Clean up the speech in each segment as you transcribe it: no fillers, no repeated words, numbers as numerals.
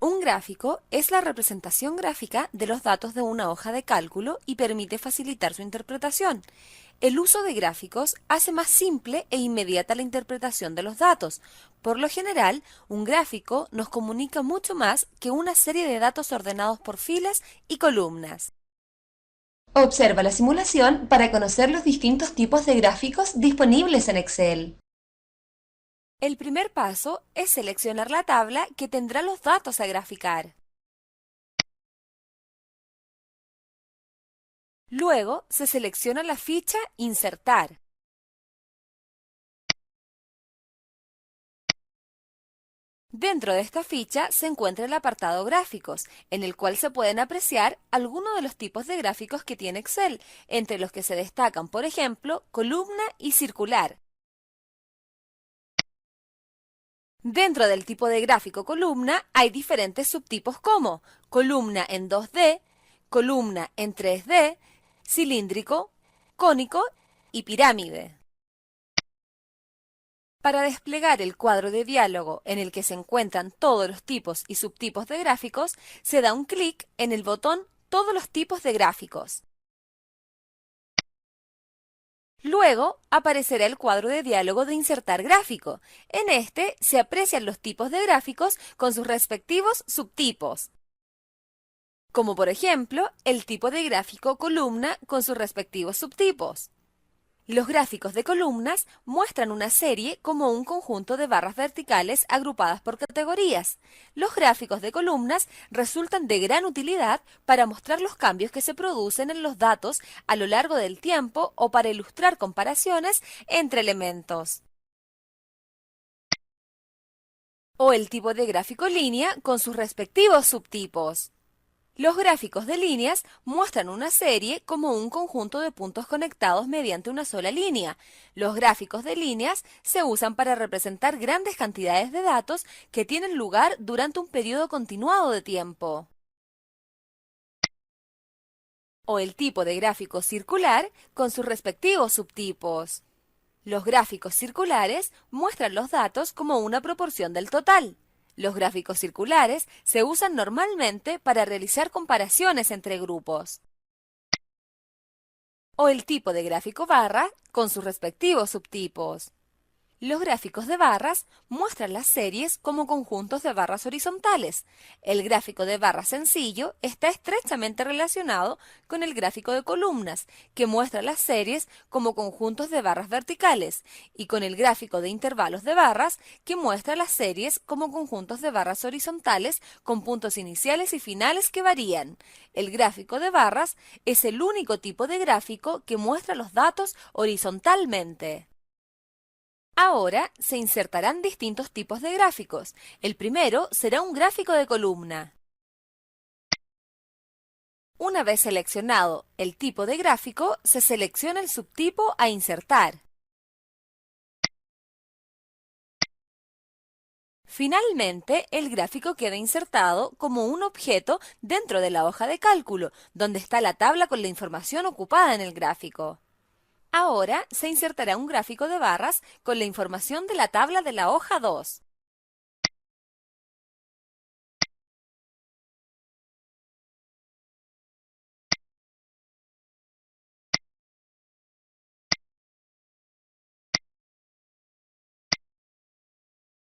Un gráfico es la representación gráfica de los datos de una hoja de cálculo y permite facilitar su interpretación. El uso de gráficos hace más simple e inmediata la interpretación de los datos. Por lo general, un gráfico nos comunica mucho más que una serie de datos ordenados por filas y columnas. Observa la simulación para conocer los distintos tipos de gráficos disponibles en Excel. El primer paso es seleccionar la tabla que tendrá los datos a graficar. Luego se selecciona la ficha Insertar. Dentro de esta ficha se encuentra el apartado Gráficos, en el cual se pueden apreciar algunos de los tipos de gráficos que tiene Excel, entre los que se destacan, por ejemplo, columna y circular. Dentro del tipo de gráfico columna hay diferentes subtipos como columna en 2D, columna en 3D, cilíndrico, cónico y pirámide. Para desplegar el cuadro de diálogo en el que se encuentran todos los tipos y subtipos de gráficos, se da un clic en el botón Todos los tipos de gráficos. Luego aparecerá el cuadro de diálogo de Insertar gráfico. En este se aprecian los tipos de gráficos con sus respectivos subtipos, como por ejemplo el tipo de gráfico columna con sus respectivos subtipos. Los gráficos de columnas muestran una serie como un conjunto de barras verticales agrupadas por categorías. Los gráficos de columnas resultan de gran utilidad para mostrar los cambios que se producen en los datos a lo largo del tiempo o para ilustrar comparaciones entre elementos. O el tipo de gráfico línea con sus respectivos subtipos. Los gráficos de líneas muestran una serie como un conjunto de puntos conectados mediante una sola línea. Los gráficos de líneas se usan para representar grandes cantidades de datos que tienen lugar durante un periodo continuado de tiempo. O el tipo de gráfico circular con sus respectivos subtipos. Los gráficos circulares muestran los datos como una proporción del total. Los gráficos circulares se usan normalmente para realizar comparaciones entre grupos. O el tipo de gráfico barra con sus respectivos subtipos. Los gráficos de barras muestran las series como conjuntos de barras horizontales. El gráfico de barras sencillo está estrechamente relacionado con el gráfico de columnas, que muestra las series como conjuntos de barras verticales, y con el gráfico de intervalos de barras, que muestra las series como conjuntos de barras horizontales con puntos iniciales y finales que varían. El gráfico de barras es el único tipo de gráfico que muestra los datos horizontalmente. Ahora se insertarán distintos tipos de gráficos. El primero será un gráfico de columna. Una vez seleccionado el tipo de gráfico, se selecciona el subtipo a insertar. Finalmente, el gráfico queda insertado como un objeto dentro de la hoja de cálculo, donde está la tabla con la información ocupada en el gráfico. Ahora se insertará un gráfico de barras con la información de la tabla de la hoja 2.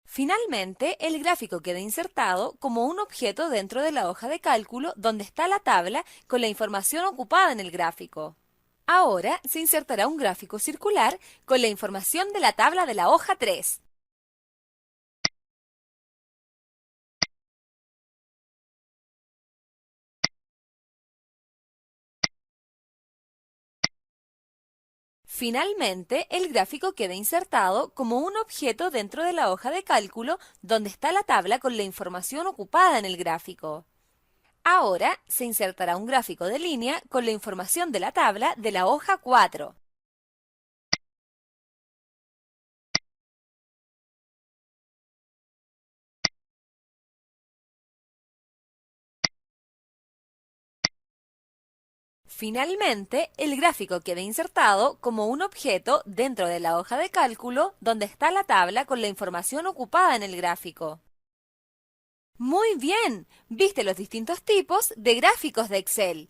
Finalmente, el gráfico queda insertado como un objeto dentro de la hoja de cálculo donde está la tabla con la información ocupada en el gráfico. Ahora se insertará un gráfico circular con la información de la tabla de la hoja 3. Finalmente, el gráfico queda insertado como un objeto dentro de la hoja de cálculo donde está la tabla con la información ocupada en el gráfico. Ahora se insertará un gráfico de línea con la información de la tabla de la hoja 4. Finalmente, el gráfico queda insertado como un objeto dentro de la hoja de cálculo donde está la tabla con la información ocupada en el gráfico. Muy bien, viste los distintos tipos de gráficos de Excel.